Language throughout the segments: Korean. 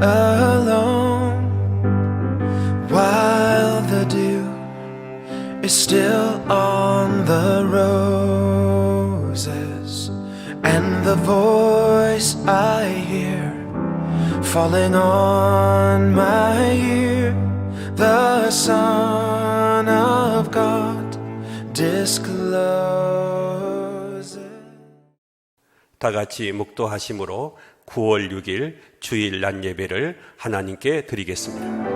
alone, while the dew is still on the roses, and the voice I hear falling on my ear, the Son of God discloses. 다 같이 묵도하심으로 9월 6일 주일 낮 예배를 하나님께 드리겠습니다.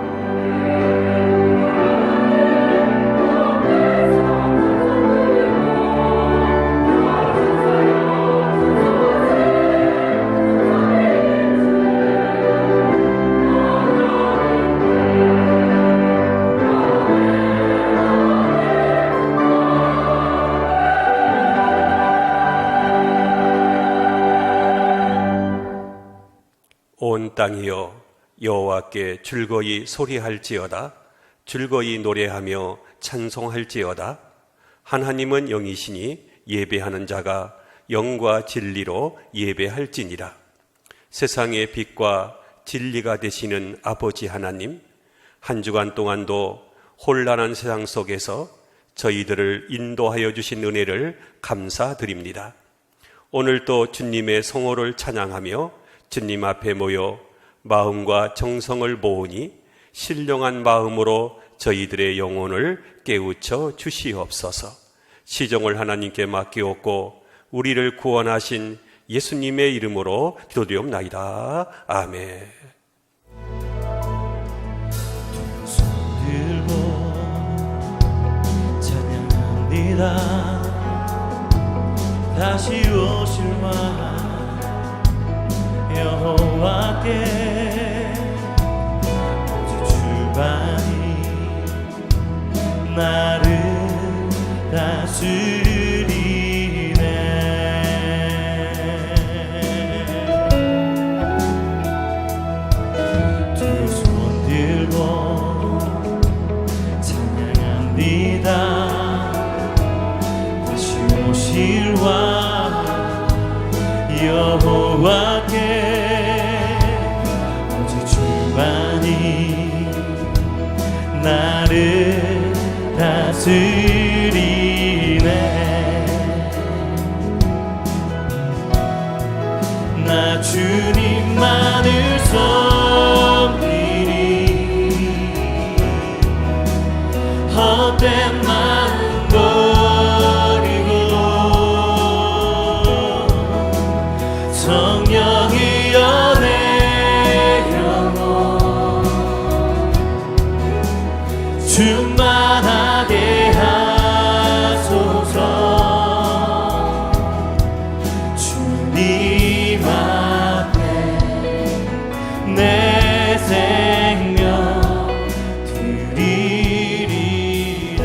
온 땅이여 여호와께 즐거이 소리할지어다. 즐거이 노래하며 찬송할지어다. 하나님은 영이시니 예배하는 자가 영과 진리로 예배할지니라. 세상의 빛과 진리가 되시는 아버지 하나님, 한 주간 동안도 혼란한 세상 속에서 저희들을 인도하여 주신 은혜를 감사드립니다. 오늘도 주님의 성호를 찬양하며 주님 앞에 모여 마음과 정성을 모으니 신령한 마음으로 저희들의 영혼을 깨우쳐 주시옵소서. 시종을 하나님께 맡기옵고 우리를 구원하신 예수님의 이름으로 기도드리옵나이다. 아멘. 두 손 들고 찬양합니다. 다시 오실 왕 여호와께 오직 주만이 나를 다스리네. 두 손 들고 찬양합니다. 다시 오실 왕 여호와께 오직 주만이 나를 다스리네. 나 주님만을 섬기리. 헛된 마음 성령이여 내 영혼 충만하게 하소서. 주님 앞에 내 생명 드리리라.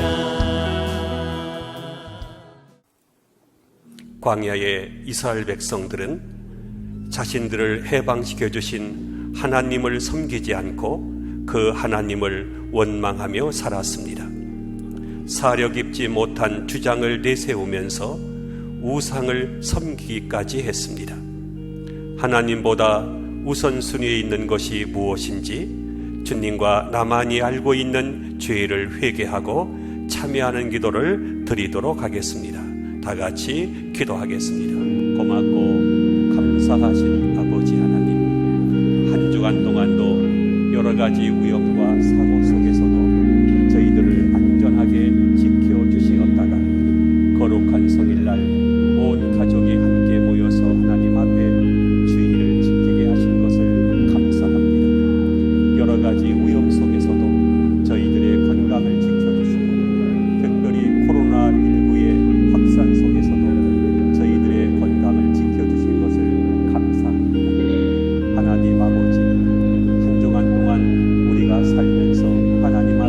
광야의 이스라엘 백성들은 자신들을 해방시켜 주신 하나님을 섬기지 않고 그 하나님을 원망하며 살았습니다. 사려 깊지 못한 주장을 내세우면서 우상을 섬기기까지 했습니다. 하나님보다 우선순위에 있는 것이 무엇인지 주님과 나만이 알고 있는 죄를 회개하고 참여하는 기도를 드리도록 하겠습니다. 다 같이 기도하겠습니다. 고맙고 감사하신 아버지 하나님, 한 주간 동안도 여러 가지 위험과 사고 속에서도 저희들을 안전하게 지켜주시었다가 거룩한 성일날 온 가족이 함께 모여서 하나님 앞에 주의를 지키게 하신 것을 감사합니다. 여러 가지 위험 속에서도 저희들의 건강을 지켜주시고 특별히 코로나19의 확산 속에서도 저희들의 건강을 지켜주신 것을 감사합니다. 하나님 아버지, 한 주간 동안 우리가 살면서 하나님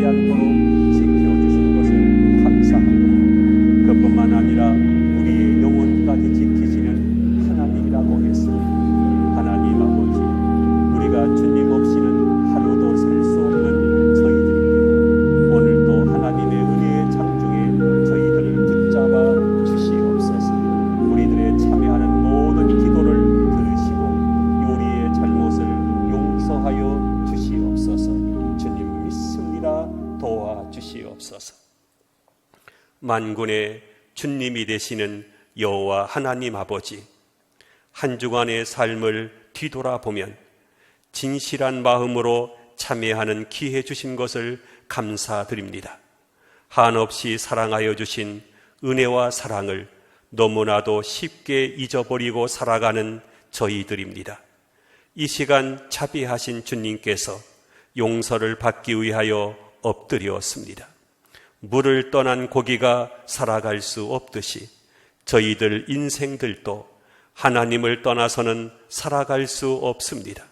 않도록 지켜주신 것을 감사합니다. 그뿐만 아니라 우리의 영혼까지 지키시는 하나님이라고 했습니다. 하나님 아버지, 우리가 주님 없이는 하루도 살 수 없는 저희들입니다. 오늘도 하나님의 은혜의 장중에 저희들을 붙잡아 주시옵소서. 우리들의 참여하는 모든 기도를 들으시고 우리의 잘못을 용서하여 주시옵소서. 주님 믿습니다. 도와주시옵소서. 만군의 주님이 되시는 여호와 하나님 아버지, 한 주간의 삶을 뒤돌아보면 진실한 마음으로 참여하는 기회 주신 것을 감사드립니다. 한없이 사랑하여 주신 은혜와 사랑을 너무나도 쉽게 잊어버리고 살아가는 저희들입니다. 이 시간 자비하신 주님께서 용서를 받기 위하여 엎드렸습니다. 물을 떠난 고기가 살아갈 수 없듯이 저희들 인생들도 하나님을 떠나서는 살아갈 수 없습니다.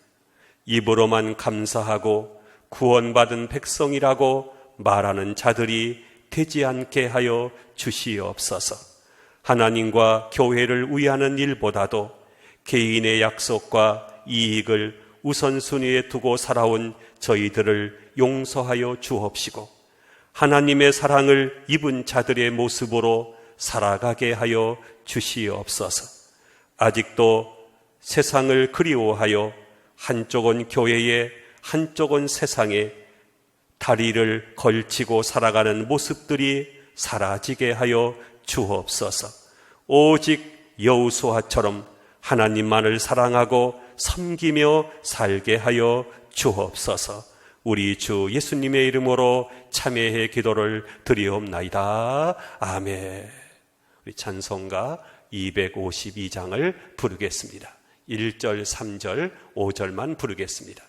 입으로만 감사하고 구원받은 백성이라고 말하는 자들이 되지 않게 하여 주시옵소서. 하나님과 교회를 위하는 일보다도 개인의 약속과 이익을 우선순위에 두고 살아온 저희들을 용서하여 주옵시고 하나님의 사랑을 입은 자들의 모습으로 살아가게 하여 주시옵소서. 아직도 세상을 그리워하여 한쪽은 교회에 한쪽은 세상에 다리를 걸치고 살아가는 모습들이 사라지게 하여 주옵소서. 오직 여호수아처럼 하나님만을 사랑하고 섬기며 살게 하여 주옵소서. 우리 주 예수님의 이름으로 참회의 기도를 드리옵나이다. 아멘. 우리 찬송가 252장을 부르겠습니다. 1절, 3절, 5절만 부르겠습니다.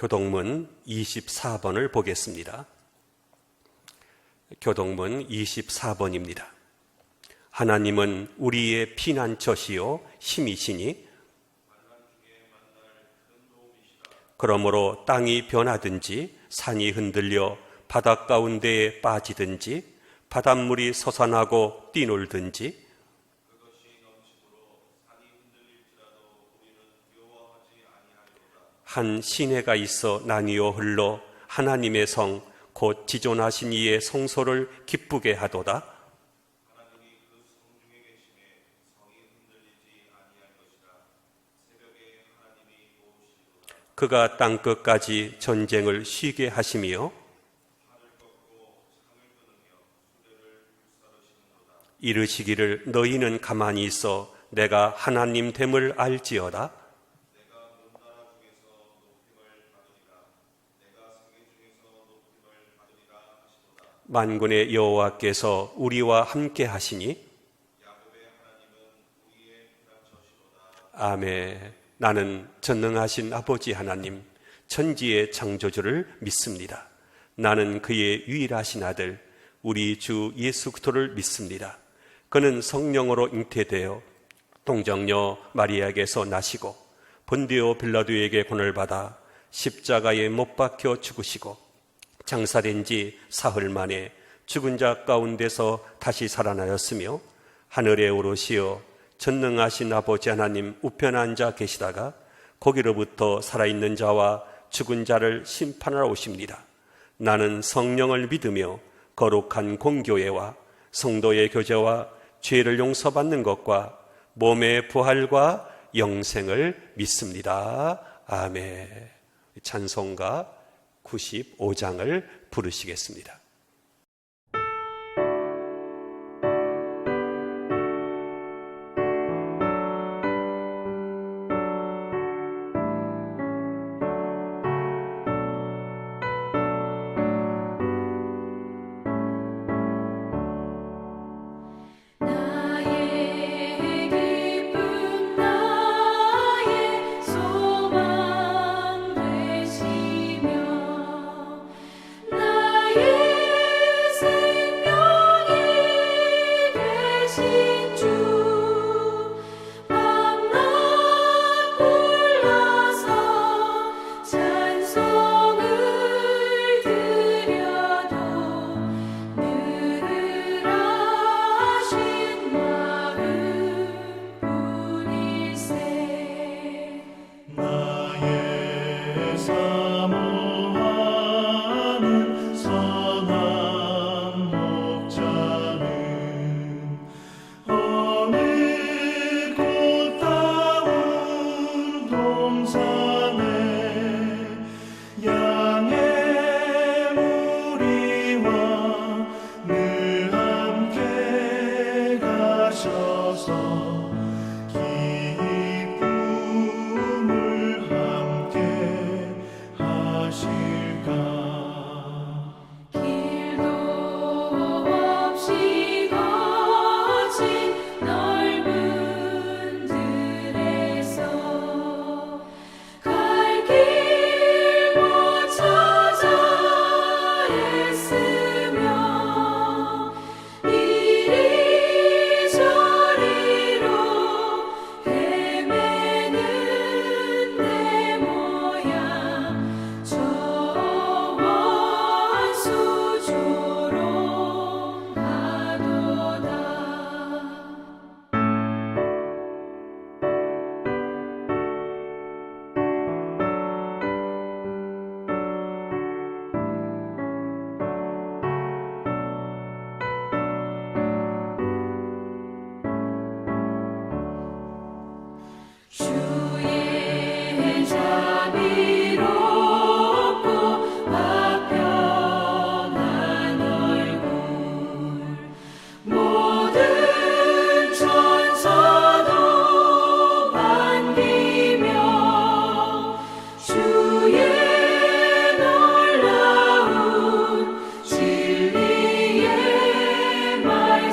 교동문 24번을 보겠습니다. 교동문 24번입니다. 하나님은 우리의 피난처시요 힘이시니 그러므로 땅이 변하든지 산이 흔들려 바닷 가운데에 빠지든지 바닷물이 솟아나고 뛰놀든지 한 시내가 있어 나뉘어 흘러 하나님의 성 곧 지존하신 이의 성소를 기쁘게 하도다. 그가 땅끝까지 전쟁을 쉬게 하시며 이르시기를 너희는 가만히 있어 내가 하나님 됨을 알지어다. 만군의 여호와께서 우리와 함께 하시니 아멘. 나는 전능하신 아버지 하나님, 천지의 창조주를 믿습니다. 나는 그의 유일하신 아들, 우리 주 예수 그리스도를 믿습니다. 그는 성령으로 잉태되어 동정녀 마리아에게서 나시고 본디오 빌라도에게 고난을 받아 십자가에 못 박혀 죽으시고 장사된 지 사흘 만에 죽은 자 가운데서 다시 살아나셨으며 하늘에 오르시어 전능하신 아버지 하나님 우편에 앉아 계시다가 거기로부터 살아있는 자와 죽은 자를 심판하러 오십니다. 나는 성령을 믿으며 거룩한 공교회와 성도의 교제와 죄를 용서받는 것과 몸의 부활과 영생을 믿습니다. 아멘. 찬송가 95장을 부르시겠습니다.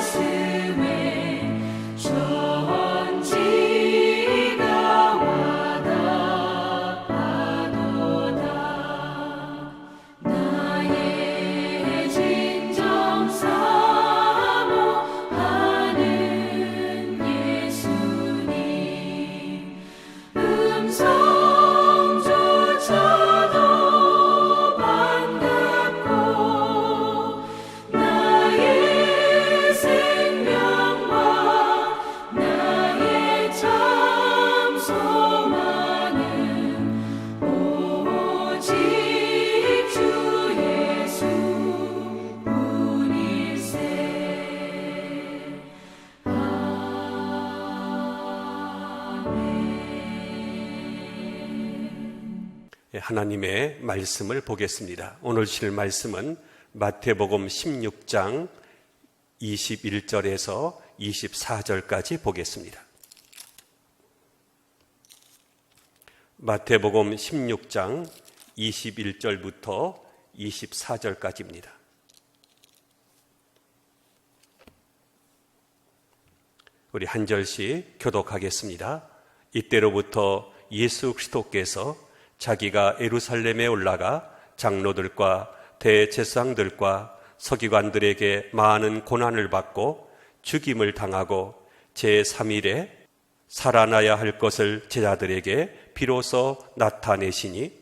말씀에 전지가 하나님의 말씀을 보겠습니다. 오늘 실 말씀은 마태복음 16장 21절에서 24절까지 보겠습니다. 마태복음 16장 21절부터 24절까지입니다. 우리 한 절씩 교독하겠습니다. 이때로부터 예수 그리스도께서 자기가 예루살렘에 올라가 장로들과 대제사장들과 서기관들에게 많은 고난을 받고 죽임을 당하고 제3일에 살아나야 할 것을 제자들에게 비로소 나타내시니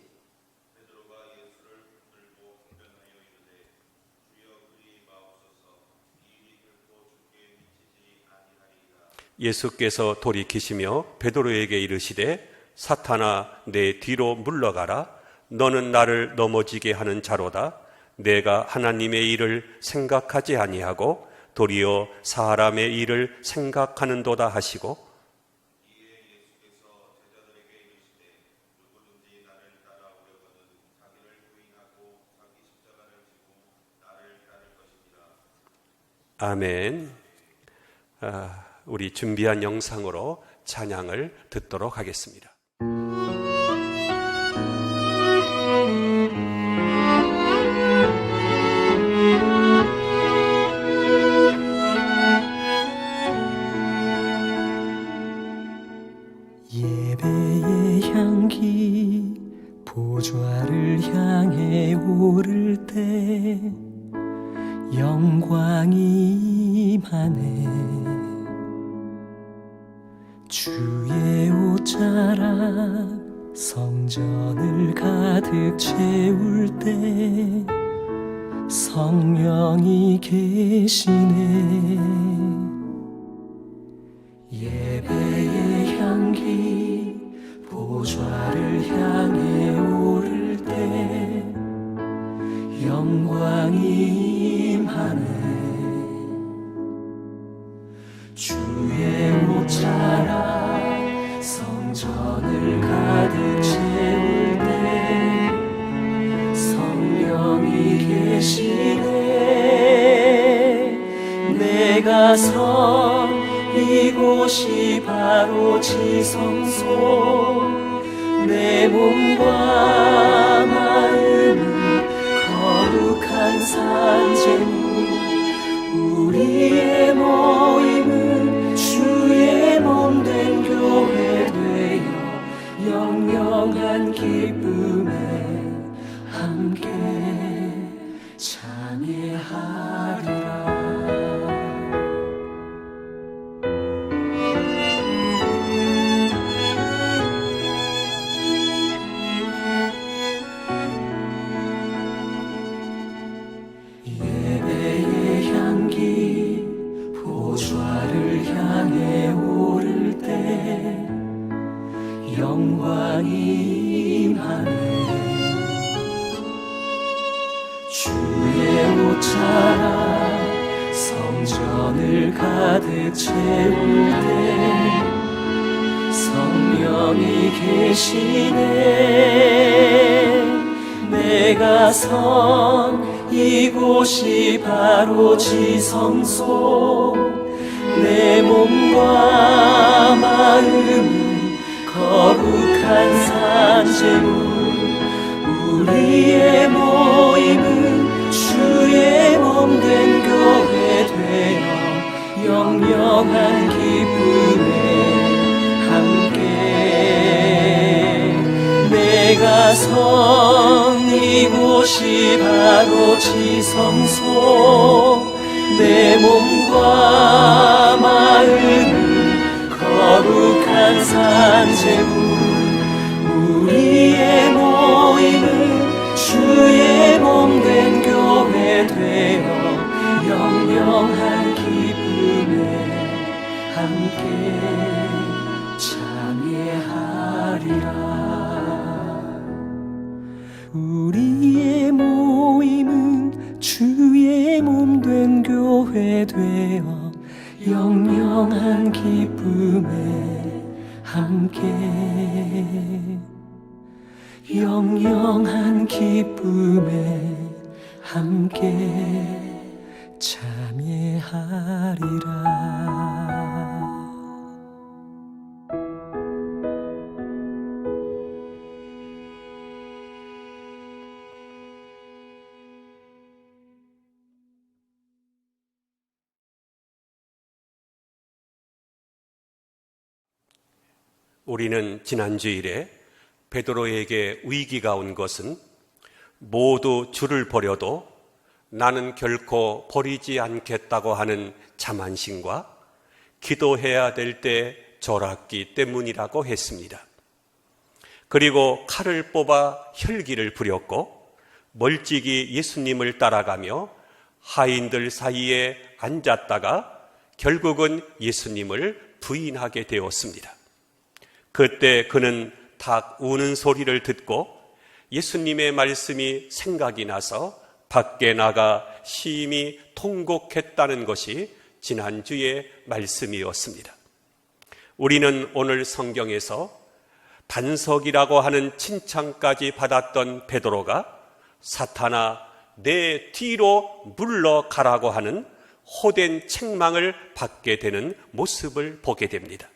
예수께서 돌이키시며 베드로에게 이르시되 사탄아 내 뒤로 물러가라. 너는 나를 넘어지게 하는 자로다. 내가 하나님의 일을 생각하지 아니하고 도리어 사람의 일을 생각하는도다 하시고 아멘. 우리 준비한 영상으로 찬양을 듣도록 하겠습니다. 예배의 향기 보좌를 향해 오를 때 영광이 임하네. 주의 옷자락 성전을 가득 채울 때 성령이 계시네. 예배의 향기 보좌를 향해 오를 때 영광이 임하네. 주의 옷자락 성전을 가득 채울 때 성령이 계시네. 내가 선 이곳이 바로 지성소. 내 몸과 마음은 거룩한 산재물. 우리의 모임은 주의 몸된 교회 되어 영영한 기쁨에 함께 참여하리라. 예배의 향기 보좌를 향해 오를 때 영광이 임하네. 주의 옷자락 성전을 가득 채울 때 성령이 계시네. 내가 선 이곳이 바로 지성소. 내 몸과 마음은 거룩한 산재물. 우리의 모임은 주의 몸된 교회 되어 영영한 기쁨에 함께. 내가 선 이곳이 바로 지성소. 내 몸과 마음은 거룩한 산재물. 우리의 모임은 주의 몸된 교회 되어 영영한 기쁨에 함께 참여하리라. 우리의 모임은 주의 몸된 교회 되어 영영한 기쁨에 함께. 영영한 기쁨에 함께 참여하리라. 우리는 지난 주일에 베드로에게 위기가 온 것은 모두 줄을 버려도 나는 결코 버리지 않겠다고 하는 자만심과 기도해야 될 때 졸았기 때문이라고 했습니다. 그리고 칼을 뽑아 혈기를 부렸고 멀찍이 예수님을 따라가며 하인들 사이에 앉았다가 결국은 예수님을 부인하게 되었습니다. 그때 그는 닭 우는 소리를 듣고 예수님의 말씀이 생각이 나서 밖에 나가 심히 통곡했다는 것이 지난주의 말씀이었습니다. 우리는 오늘 성경에서 반석이라고 하는 칭찬까지 받았던 베드로가 사탄아 내 뒤로 물러가라고 하는 호된 책망을 받게 되는 모습을 보게 됩니다.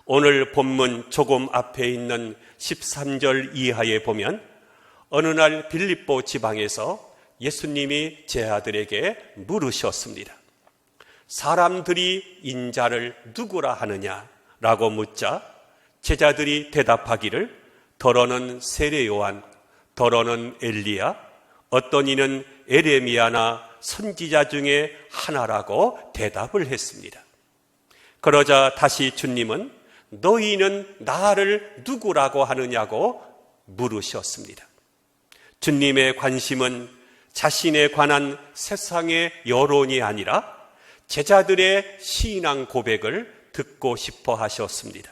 오늘 본문 조금 앞에 있는 13절 이하에 보면 어느 날 빌립보 지방에서 예수님이 제자들에게 물으셨습니다. 사람들이 인자를 누구라 하느냐라고 묻자 제자들이 대답하기를 더러는 세례 요한, 더러는 엘리야, 어떤 이는 에레미야나 선지자 중에 하나라고 대답을 했습니다. 그러자 다시 주님은 너희는 나를 누구라고 하느냐고 물으셨습니다. 주님의 관심은 자신에 관한 세상의 여론이 아니라 제자들의 신앙 고백을 듣고 싶어 하셨습니다.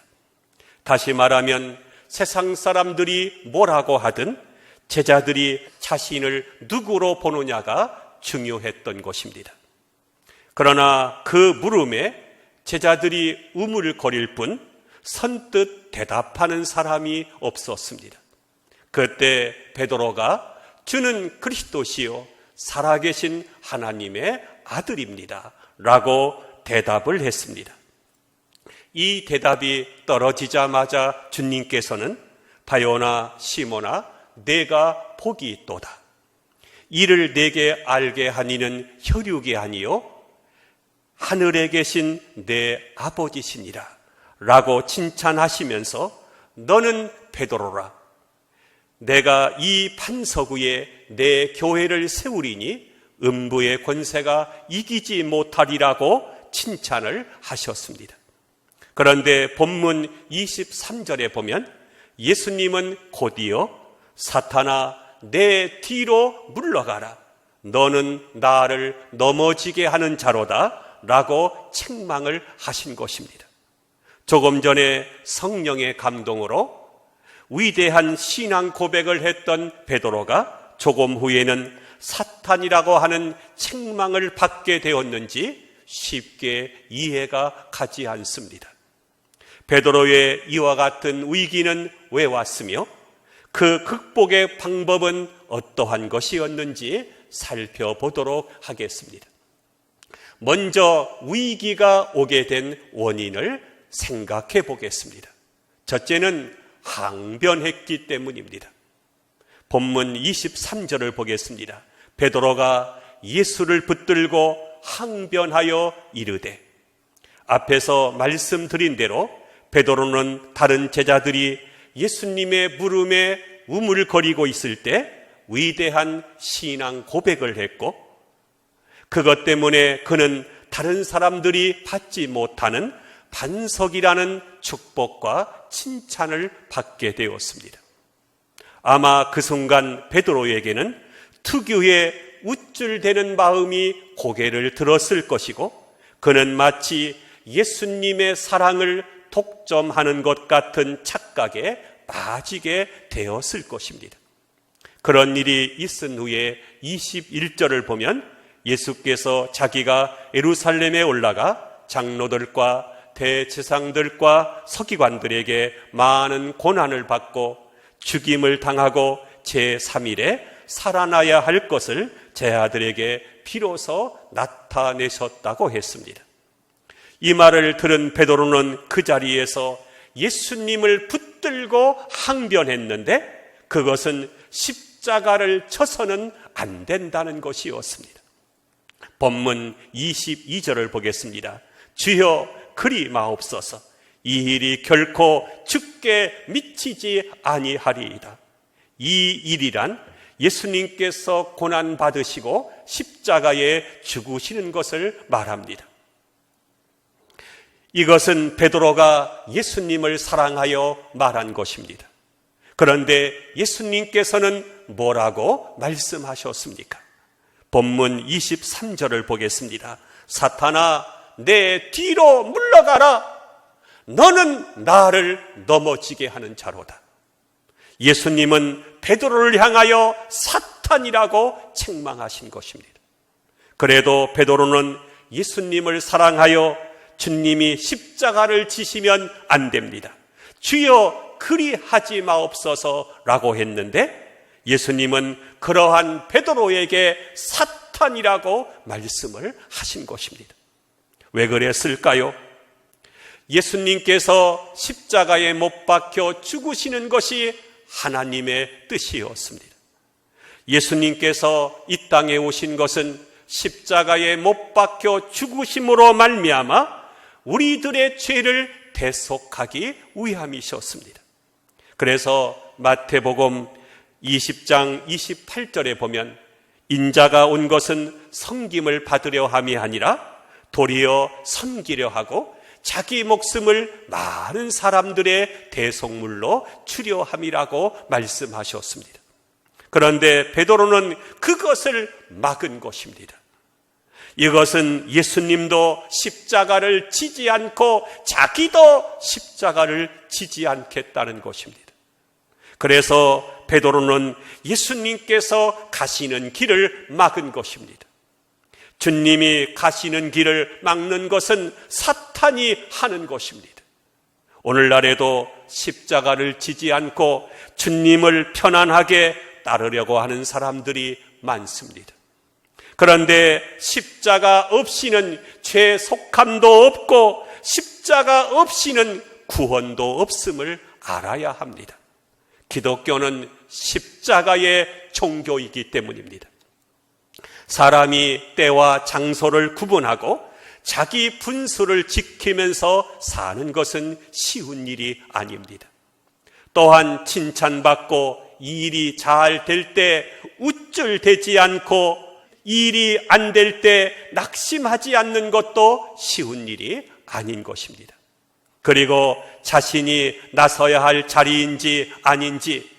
다시 말하면 세상 사람들이 뭐라고 하든 제자들이 자신을 누구로 보느냐가 중요했던 것입니다. 그러나 그 물음에 제자들이 우물거릴 뿐 선뜻 대답하는 사람이 없었습니다. 그때 베드로가 주는 그리스도시요 살아계신 하나님의 아들입니다 라고 대답을 했습니다. 이 대답이 떨어지자마자 주님께서는 바요나 시몬아 내가 복이 있도다. 이를 내게 알게 하니는 혈육이 아니요 하늘에 계신 내 아버지시니라 라고 칭찬하시면서 너는 베드로라. 내가 이 반석 위에 내 교회를 세우리니 음부의 권세가 이기지 못하리라고 칭찬을 하셨습니다. 그런데 본문 23절에 보면 예수님은 곧이어 사탄아 내 뒤로 물러가라. 너는 나를 넘어지게 하는 자로다 라고 책망을 하신 것입니다. 조금 전에 성령의 감동으로 위대한 신앙 고백을 했던 베드로가 조금 후에는 사탄이라고 하는 책망을 받게 되었는지 쉽게 이해가 가지 않습니다. 베드로의 이와 같은 위기는 왜 왔으며 그 극복의 방법은 어떠한 것이었는지 살펴보도록 하겠습니다. 먼저 위기가 오게 된 원인을 생각해 보겠습니다. 첫째는 항변했기 때문입니다. 본문 23절을 보겠습니다. 베드로가 예수를 붙들고 항변하여 이르되, 앞에서 말씀드린 대로 베드로는 다른 제자들이 예수님의 물음에 우물거리고 있을 때 위대한 신앙 고백을 했고, 그것 때문에 그는 다른 사람들이 받지 못하는 반석이라는 축복과 칭찬을 받게 되었습니다. 아마 그 순간 베드로에게는 특유의 우쭐대는 마음이 고개를 들었을 것이고, 그는 마치 예수님의 사랑을 독점하는 것 같은 착각에 빠지게 되었을 것입니다. 그런 일이 있은 후에 21절을 보면 예수께서 자기가 예루살렘에 올라가 장로들과 대제사장들과 서기관들에게 많은 고난을 받고 죽임을 당하고 제3일에 살아나야 할 것을 제 아들에게 비로소 나타내셨다고 했습니다. 이 말을 들은 베드로는 그 자리에서 예수님을 붙들고 항변했는데 그것은 십자가를 쳐서는 안 된다는 것이었습니다. 본문 22절을 보겠습니다. 주여 그리 마옵소서. 이 일이 결코 죽게 미치지 아니하리이다. 이 일이란 예수님께서 고난 받으시고 십자가에 죽으시는 것을 말합니다. 이것은 베드로가 예수님을 사랑하여 말한 것입니다. 그런데 예수님께서는 뭐라고 말씀하셨습니까? 본문 23절을 보겠습니다. 사탄아, 내 뒤로 물러가라. 너는 나를 넘어지게 하는 자로다. 예수님은 베드로를 향하여 사탄이라고 책망하신 것입니다. 그래도 베드로는 예수님을 사랑하여 주님이 십자가를 지시면 안 됩니다. 주여 그리 하지 마옵소서라고 했는데 예수님은 그러한 베드로에게 사탄이라고 말씀을 하신 것입니다. 왜 그랬을까요? 예수님께서 십자가에 못 박혀 죽으시는 것이 하나님의 뜻이었습니다. 예수님께서 이 땅에 오신 것은 십자가에 못 박혀 죽으심으로 말미암아 우리들의 죄를 대속하기 위함이셨습니다. 그래서 마태복음 20장 28절에 보면 인자가 온 것은 섬김을 받으려 함이 아니라 도리어 섬기려 하고 자기 목숨을 많은 사람들의 대속물로 주려 함이라고 말씀하셨습니다. 그런데 베드로는 그것을 막은 것입니다. 이것은 예수님도 십자가를 지지 않고 자기도 십자가를 지지 않겠다는 것입니다. 그래서 베드로는 예수님께서 가시는 길을 막은 것입니다. 주님이 가시는 길을 막는 것은 사탄이 하는 것입니다. 오늘날에도 십자가를 지지 않고 주님을 편안하게 따르려고 하는 사람들이 많습니다. 그런데 십자가 없이는 죄 속함도 없고 십자가 없이는 구원도 없음을 알아야 합니다. 기독교는 십자가의 종교이기 때문입니다. 사람이 때와 장소를 구분하고 자기 분수를 지키면서 사는 것은 쉬운 일이 아닙니다. 또한 칭찬받고 일이 잘 될 때 우쭐대지 않고 일이 안 될 때 낙심하지 않는 것도 쉬운 일이 아닌 것입니다. 그리고 자신이 나서야 할 자리인지 아닌지,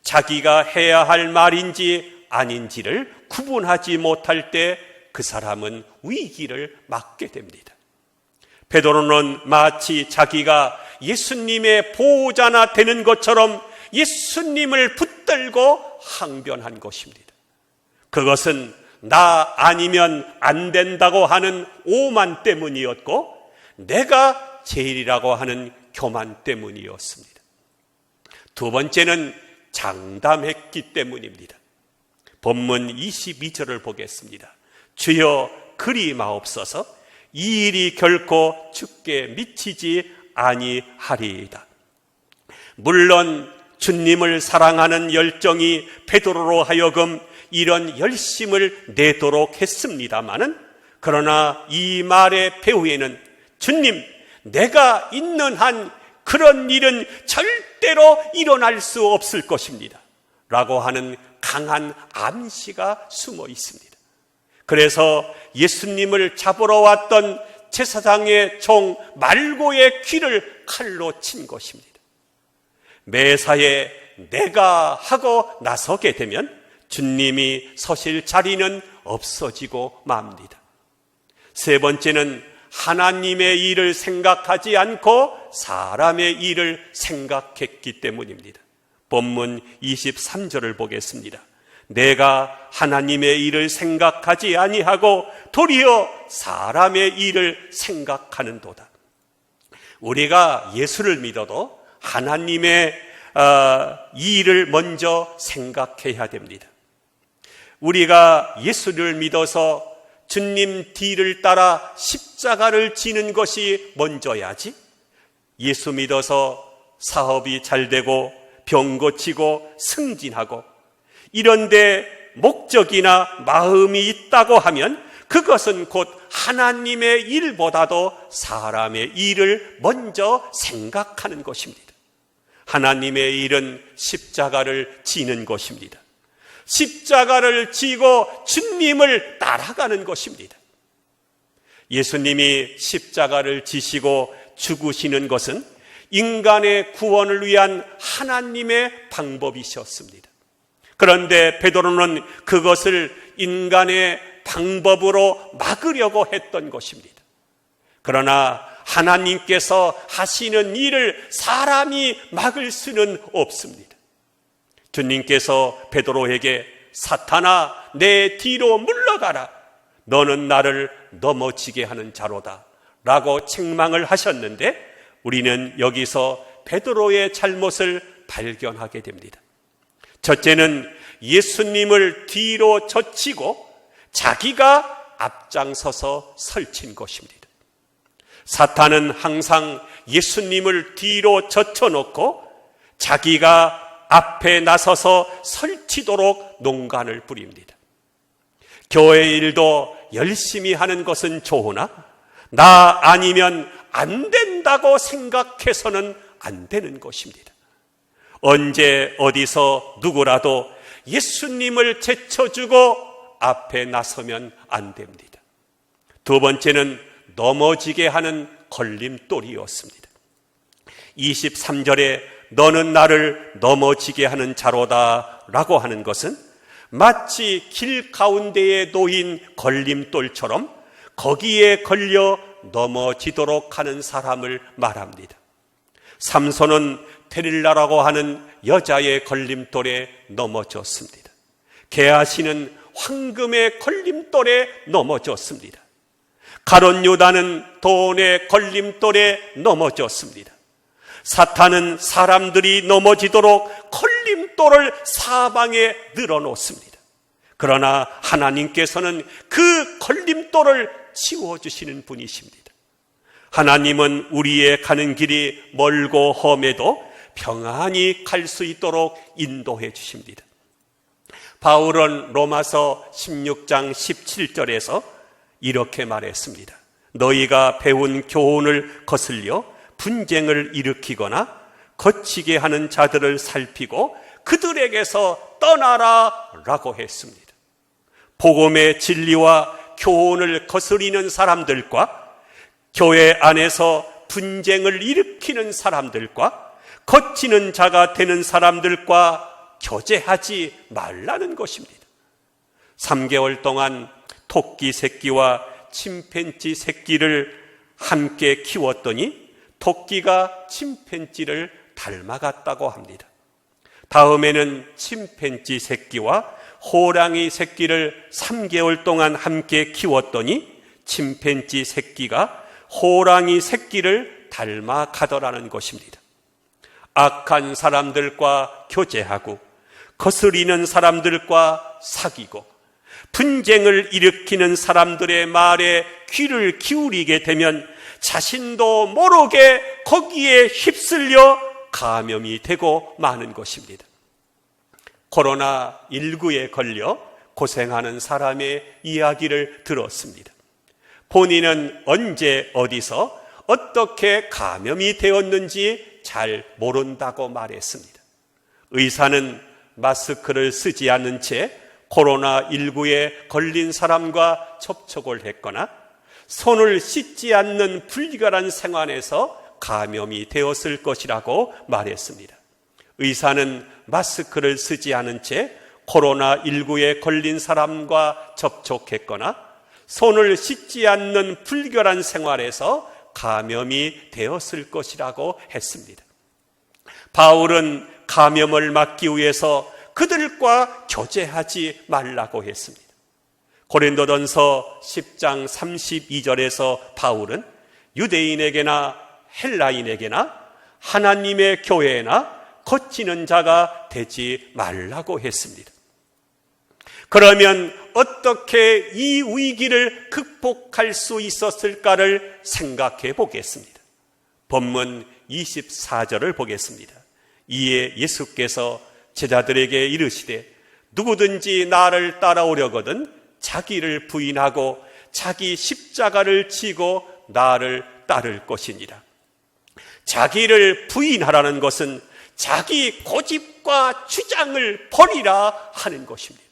자기가 해야 할 말인지 아닌지를 구분하지 못할 때 그 사람은 위기를 맞게 됩니다. 베드로는 마치 자기가 예수님의 보호자나 되는 것처럼 예수님을 붙들고 항변한 것입니다. 그것은 나 아니면 안 된다고 하는 오만 때문이었고 내가 제일이라고 하는 교만 때문이었습니다. 두 번째는 장담했기 때문입니다. 본문 22절을 보겠습니다. 주여 그리 마옵소서. 이 일이 결코 죽게 미치지 아니하리이다. 물론 주님을 사랑하는 열정이 베드로로 하여금 이런 열심을 내도록 했습니다마는, 그러나 이 말의 배후에는 주님, 내가 있는 한 그런 일은 절대로 일어날 수 없을 것입니다 라고 하는 강한 암시가 숨어 있습니다. 그래서 예수님을 잡으러 왔던 제사장의 종 말고의 귀를 칼로 친 것입니다. 매사에 내가 하고 나서게 되면 주님이 서실 자리는 없어지고 맙니다. 세 번째는 하나님의 일을 생각하지 않고 사람의 일을 생각했기 때문입니다. 본문 23절을 보겠습니다. 내가 하나님의 일을 생각하지 아니하고 도리어 사람의 일을 생각하는도다. 우리가 예수를 믿어도 하나님의 이 일을 먼저 생각해야 됩니다. 우리가 예수를 믿어서 주님 뒤를 따라 십자가를 지는 것이 먼저야지, 예수 믿어서 사업이 잘 되고 병 고치고 승진하고 이런데 목적이나 마음이 있다고 하면 그것은 곧 하나님의 일보다도 사람의 일을 먼저 생각하는 것입니다. 하나님의 일은 십자가를 지는 것입니다. 십자가를 지고 주님을 따라가는 것입니다. 예수님이 십자가를 지시고 죽으시는 것은 인간의 구원을 위한 하나님의 방법이셨습니다. 그런데 베드로는 그것을 인간의 방법으로 막으려고 했던 것입니다. 그러나 하나님께서 하시는 일을 사람이 막을 수는 없습니다. 주님께서 베드로에게 사탄아 내 뒤로 물러가라, 너는 나를 넘어지게 하는 자로다 라고 책망을 하셨는데, 우리는 여기서 베드로의 잘못을 발견하게 됩니다. 첫째는 예수님을 뒤로 젖히고 자기가 앞장서서 설친 것입니다. 사탄은 항상 예수님을 뒤로 젖혀놓고 자기가 앞에 나서서 설치도록 농간을 부립니다. 교회 일도 열심히 하는 것은 좋으나 나 아니면 안 된다고 생각해서는 안 되는 것입니다. 언제 어디서 누구라도 예수님을 제쳐주고 앞에 나서면 안 됩니다. 두 번째는 넘어지게 하는 걸림돌이었습니다. 23절에 너는 나를 넘어지게 하는 자로다 라고 하는 것은 마치 길 가운데에 놓인 걸림돌처럼 거기에 걸려 넘어지도록 하는 사람을 말합니다. 삼손은 데릴라라고 하는 여자의 걸림돌에 넘어졌습니다. 게하시는 황금의 걸림돌에 넘어졌습니다. 가룟 유다는 돈의 걸림돌에 넘어졌습니다. 사탄은 사람들이 넘어지도록 걸림돌을 사방에 늘어놓습니다. 그러나 하나님께서는 그 걸림돌을 치워주시는 분이십니다. 하나님은 우리의 가는 길이 멀고 험해도 평안히 갈 수 있도록 인도해 주십니다. 바울은 로마서 16장 17절에서 이렇게 말했습니다. 너희가 배운 교훈을 거슬려 분쟁을 일으키거나 거치게 하는 자들을 살피고 그들에게서 떠나라 라고 했습니다. 복음의 진리와 교훈을 거스리는 사람들과 교회 안에서 분쟁을 일으키는 사람들과 거치는 자가 되는 사람들과 교제하지 말라는 것입니다. 3개월 동안 토끼 새끼와 침팬지 새끼를 함께 키웠더니 토끼가 침팬지를 닮아갔다고 합니다. 다음에는 침팬지 새끼와 호랑이 새끼를 3개월 동안 함께 키웠더니 침팬지 새끼가 호랑이 새끼를 닮아가더라는 것입니다. 악한 사람들과 교제하고 거스리는 사람들과 사귀고 분쟁을 일으키는 사람들의 말에 귀를 기울이게 되면 자신도 모르게 거기에 휩쓸려 감염이 되고 마는 것입니다. 코로나19에 걸려 고생하는 사람의 이야기를 들었습니다. 본인은 언제 어디서 어떻게 감염이 되었는지 잘 모른다고 말했습니다. 의사는 마스크를 쓰지 않은 채 코로나19에 걸린 사람과 접촉을 했거나 손을 씻지 않는 불결한 생활에서 감염이 되었을 것이라고 말했습니다. 의사는 마스크를 쓰지 않은 채 코로나19에 걸린 사람과 접촉했거나 손을 씻지 않는 불결한 생활에서 감염이 되었을 것이라고 했습니다. 바울은 감염을 막기 위해서 그들과 교제하지 말라고 했습니다. 고린도전서 10장 32절에서 바울은 유대인에게나 헬라인에게나 하나님의 교회나 거치는 자가 되지 말라고 했습니다. 그러면 어떻게 이 위기를 극복할 수 있었을까를 생각해 보겠습니다. 본문 24절을 보겠습니다. 이에 예수께서 제자들에게 이르시되 누구든지 나를 따라오려거든 자기를 부인하고 자기 십자가를 지고 나를 따를 것이니라. 자기를 부인하라는 것은 자기 고집과 주장을 버리라 하는 것입니다.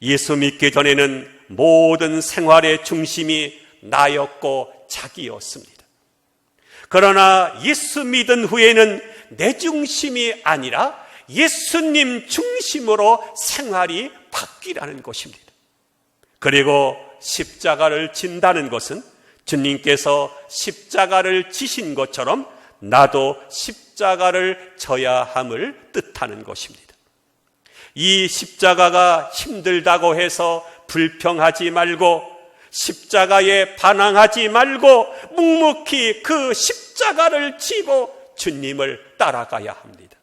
예수 믿기 전에는 모든 생활의 중심이 나였고 자기였습니다. 그러나 예수 믿은 후에는 내 중심이 아니라 예수님 중심으로 생활이 바뀌라는 것입니다. 그리고 십자가를 진다는 것은 주님께서 십자가를 지신 것처럼 나도 십자가를 져야 함을 뜻하는 것입니다. 이 십자가가 힘들다고 해서 불평하지 말고 십자가에 반항하지 말고 묵묵히 그 십자가를 지고 주님을 따라가야 합니다.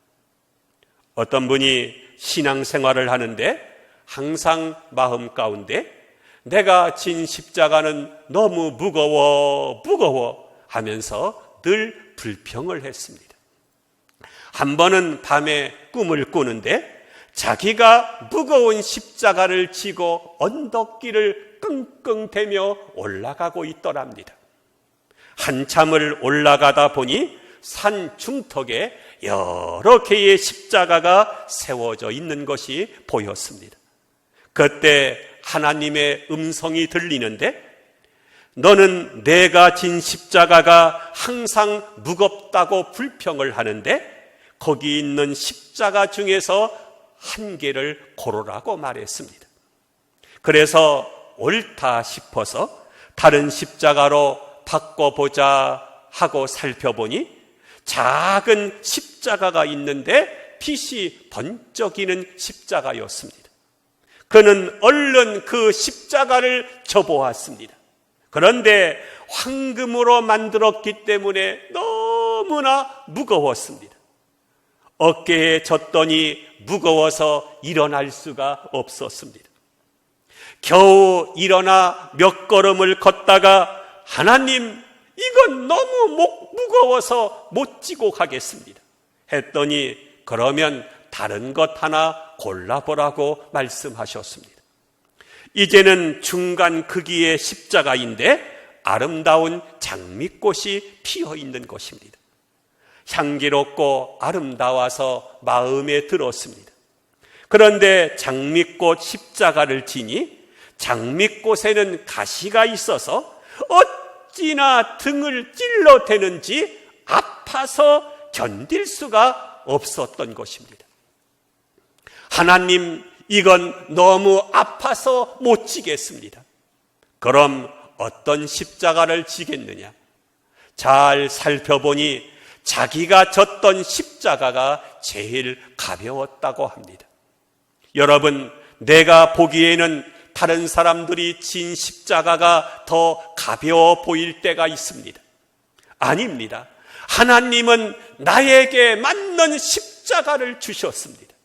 어떤 분이 신앙생활을 하는데 항상 마음 가운데 내가 진 십자가는 너무 무거워 하면서 늘 불평을 했습니다. 한 번은 밤에 꿈을 꾸는데 자기가 무거운 십자가를 지고 언덕길을 끙끙대며 올라가고 있더랍니다. 한참을 올라가다 보니 산 중턱에 여러 개의 십자가가 세워져 있는 것이 보였습니다. 그때 하나님의 음성이 들리는데 너는 내가 진 십자가가 항상 무겁다고 불평을 하는데 거기 있는 십자가 중에서 한 개를 고르라고 말했습니다. 그래서 옳다 싶어서 다른 십자가로 바꿔보자 하고 살펴보니 작은 십자가가 있는데 빛이 번쩍이는 십자가였습니다. 그는 얼른 그 십자가를 져보았습니다. 그런데 황금으로 만들었기 때문에 너무나 무거웠습니다. 어깨에 졌더니 무거워서 일어날 수가 없었습니다. 겨우 일어나 몇 걸음을 걷다가 하나님, 이건 너무 무거워서 못 지고 가겠습니다 했더니 그러면 다른 것 하나 골라보라고 말씀하셨습니다. 이제는 중간 크기의 십자가인데 아름다운 장미꽃이 피어 있는 것입니다. 향기롭고 아름다워서 마음에 들었습니다. 그런데 장미꽃 십자가를 지니 장미꽃에는 가시가 있어서 어찌나 등을 찔러대는지 아파서 견딜 수가 없었던 것입니다. 하나님, 이건 너무 아파서 못 지겠습니다. 그럼 어떤 십자가를 지겠느냐? 잘 살펴보니 자기가 졌던 십자가가 제일 가벼웠다고 합니다. 여러분, 내가 보기에는 다른 사람들이 진 십자가가 더 가벼워 보일 때가 있습니다. 아닙니다. 하나님은 나에게 맞는 십자가를 주셨습니다.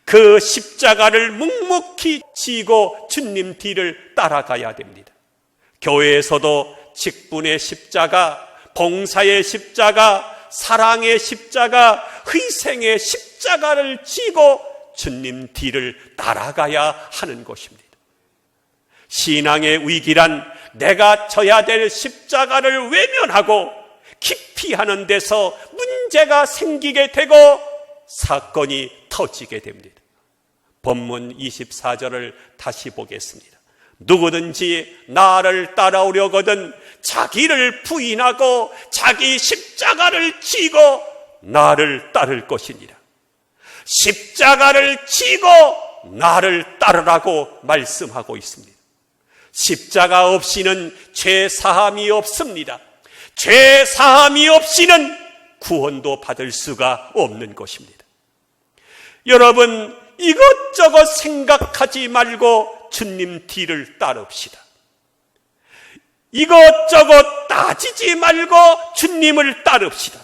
그 십자가를 묵묵히 지고 주님 뒤를 따라가야 됩니다. 교회에서도 직분의 십자가, 봉사의 십자가, 사랑의 십자가, 희생의 십자가를 지고 주님 뒤를 따라가야 하는 것입니다. 신앙의 위기란 내가 져야 될 십자가를 외면하고 기피하는 데서 문제가 생기게 되고 사건이 터지게 됩니다. 본문 24절을 다시 보겠습니다. 누구든지 나를 따라오려거든 자기를 부인하고 자기 십자가를 지고 나를 따를 것이니라. 십자가를 지고 나를 따르라고 말씀하고 있습니다. 십자가 없이는 죄 사함이 없습니다. 죄 사함이 없이는 구원도 받을 수가 없는 것입니다. 여러분, 이것저것 생각하지 말고 주님 뒤를 따릅시다. 이것저것 따지지 말고 주님을 따릅시다.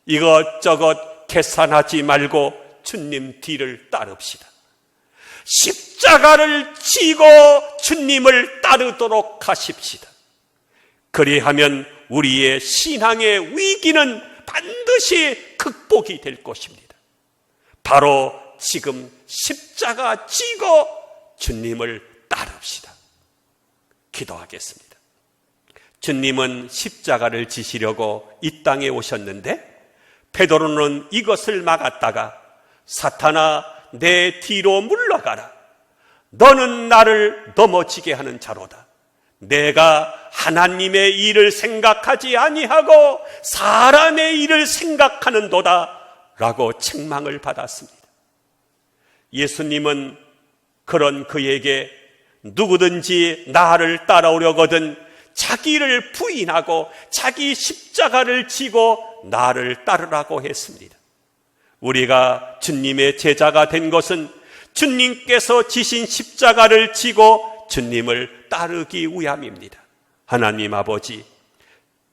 이것저것 계산하지 말고 주님 뒤를 따릅시다. 십자가를 지고 주님을 따르도록 하십시다. 그리하면 우리의 신앙의 위기는 반드시 극복이 될 것입니다. 바로 지금 십자가 지고 주님을 따릅시다. 기도하겠습니다. 주님은 십자가를 지시려고 이 땅에 오셨는데 베드로는 이것을 막았다가 사탄아 내 뒤로 물러가라. 너는 나를 넘어지게 하는 자로다. 내가 하나님의 일을 생각하지 아니하고 사람의 일을 생각하는도다 라고 책망을 받았습니다. 예수님은 그런 그에게 누구든지 나를 따라오려거든 자기를 부인하고 자기 십자가를 지고 나를 따르라고 했습니다. 우리가 주님의 제자가 된 것은 주님께서 지신 십자가를 지고 주님을 따르기 위함입니다. 하나님 아버지,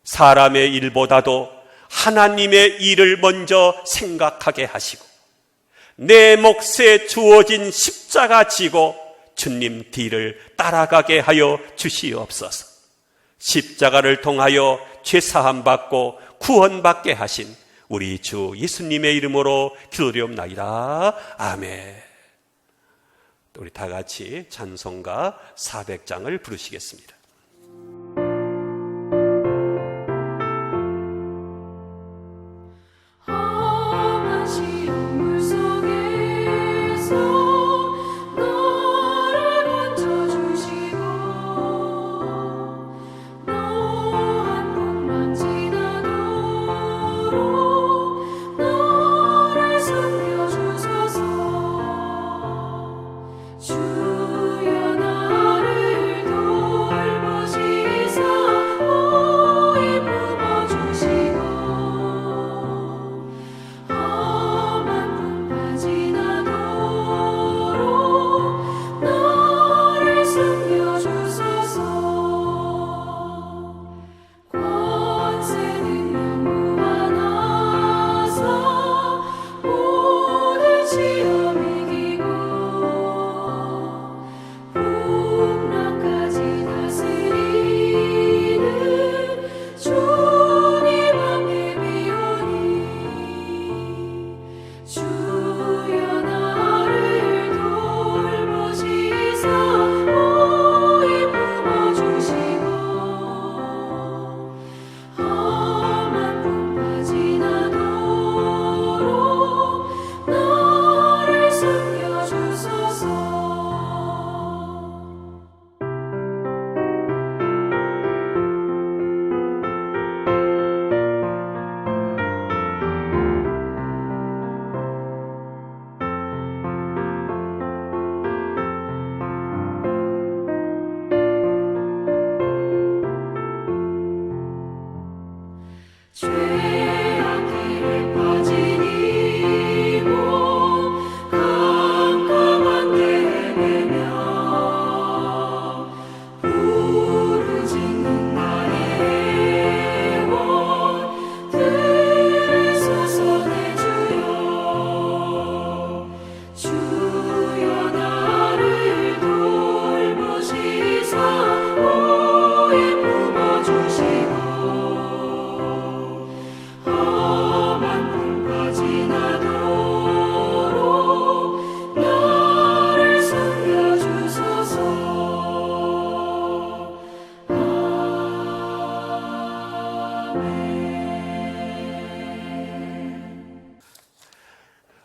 사람의 일보다도 하나님의 일을 먼저 생각하게 하시고 내 몫에 주어진 십자가 지고 주님 뒤를 따라가게 하여 주시옵소서. 십자가를 통하여 죄사함 받고 구원받게 하신 우리 주 예수님의 이름으로 기도드리옵나이다. 아멘. 우리 다 같이 찬송가 400장을 부르시겠습니다.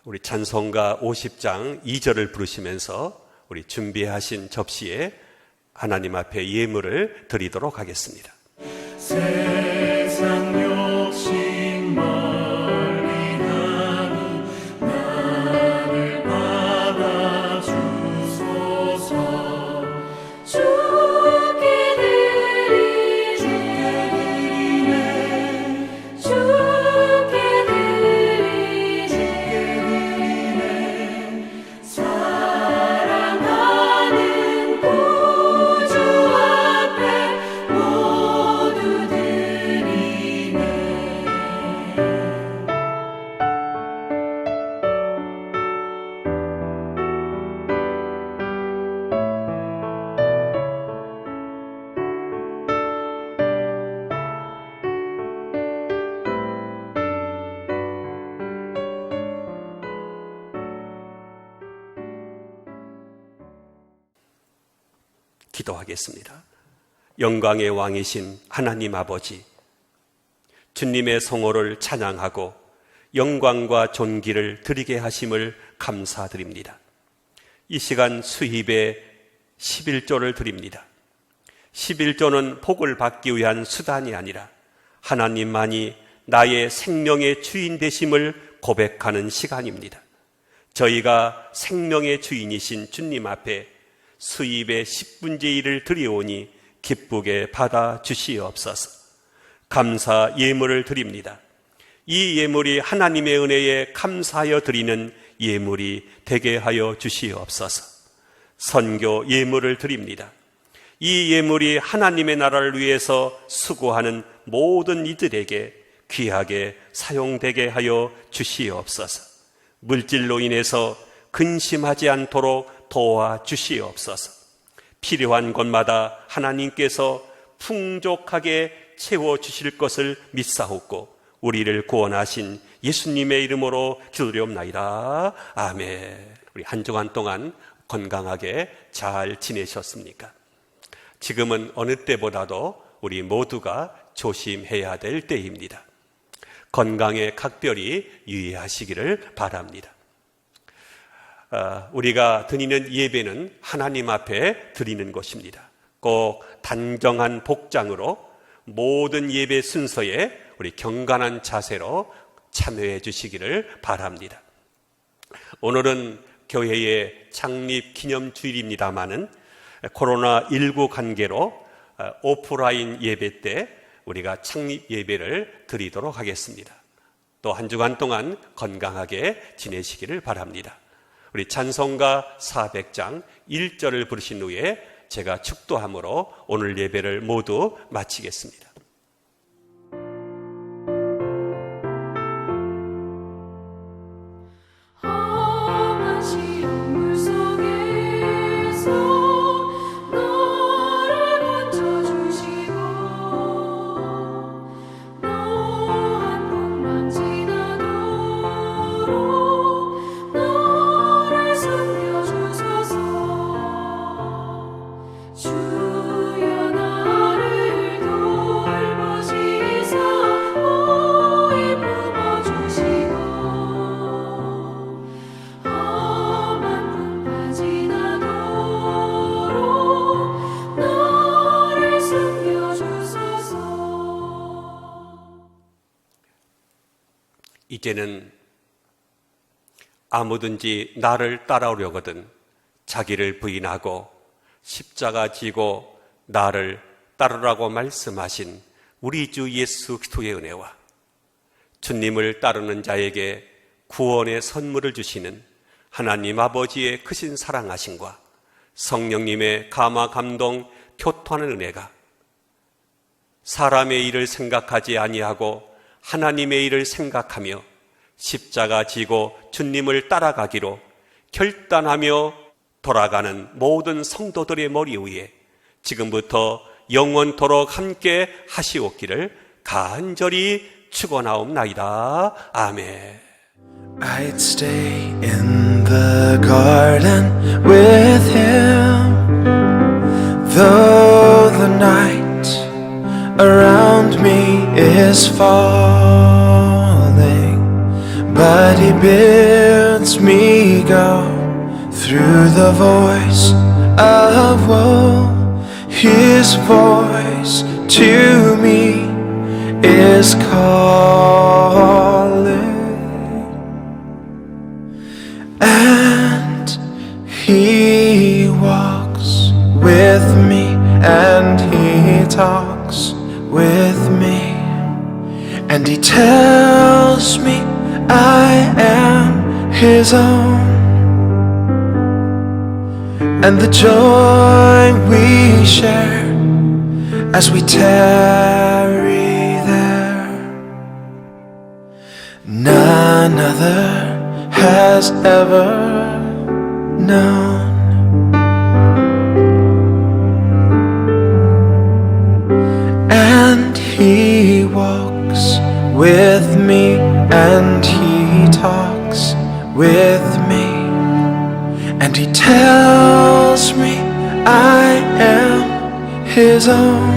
우리 찬송가 50장 2절을 부르시면서 우리 준비하신 접시에 하나님 앞에 예물을 드리도록 하겠습니다. 세상 욕심 멀리 하니 나를 받아주소서. 주께 드리네 주께 드리네 사랑하는 구주 앞에 모두 드리네 기도하겠습니다. 영광의 왕이신 하나님 아버지, 주님의 성호를 찬양하고 영광과 존귀를 드리게 하심을 감사드립니다. 이 시간 수입에 11조를 드립니다. 11조는 복을 받기 위한 수단이 아니라 하나님만이 나의 생명의 주인 되심을 고백하는 시간입니다. 저희가 생명의 주인이신 주님 앞에 수입의 10분의 1을 드리오니 기쁘게 받아 주시옵소서. 감사 예물을 드립니다. 이 예물이 하나님의 은혜에 감사하여 드리는 예물이 되게 하여 주시옵소서. 선교 예물을 드립니다. 이 예물이 하나님의 나라를 위해서 수고하는 모든 이들에게 귀하게 사용되게 하여 주시옵소서. 물질로 인해서 근심하지 않도록 도와주시옵소서. 필요한 곳마다 하나님께서 풍족하게 채워주실 것을 믿사옵고 우리를 구원하신 예수님의 이름으로 기도드리옵나이다. 아멘. 우리 한 주간 동안 건강하게 잘 지내셨습니까? 지금은 어느 때보다도 우리 모두가 조심해야 될 때입니다. 건강에 각별히 유의하시기를 바랍니다. 우리가 드리는 예배는 하나님 앞에 드리는 것입니다. 꼭 단정한 복장으로 모든 예배 순서에 우리 경건한 자세로 참여해 주시기를 바랍니다. 오늘은 교회의 창립 기념주일입니다마는 코로나19 관계로 오프라인 예배 때 우리가 창립 예배를 드리도록 하겠습니다. 또 한 주간 동안 건강하게 지내시기를 바랍니다. 우리 찬송가 400장 1절을 부르신 후에 제가 축도함으로 오늘 예배를 모두 마치겠습니다. 이제는 아무든지 나를 따라오려거든 자기를 부인하고 십자가 지고 나를 따르라고 말씀하신 우리 주 예수 그리스도의 은혜와 주님을 따르는 자에게 구원의 선물을 주시는 하나님 아버지의 크신 사랑하심과 성령님의 감화 감동 교통하는 은혜가 사람의 일을 생각하지 아니하고 하나님의 일을 생각하며 십자가 지고 주님을 따라가기로 결단하며 돌아가는 모든 성도들의 머리 위에 지금부터 영원토록 함께 하시옵기를 간절히 축원하옵나이다. 아멘. I'd stay in the garden with him, though the night around me is falling, but he bids me go through the voice of woe. His voice to me is calling, and he walks with me, and he talks with me, and he tells me I am his own, and the joy we share as we tarry there, none other has ever known. And he walks with me, and he talks with me, and he tells me I am His own,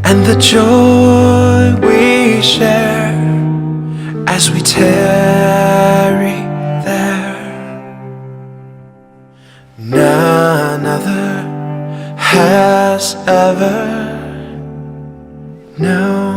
and the joy we share as we tarry there, none other has ever known.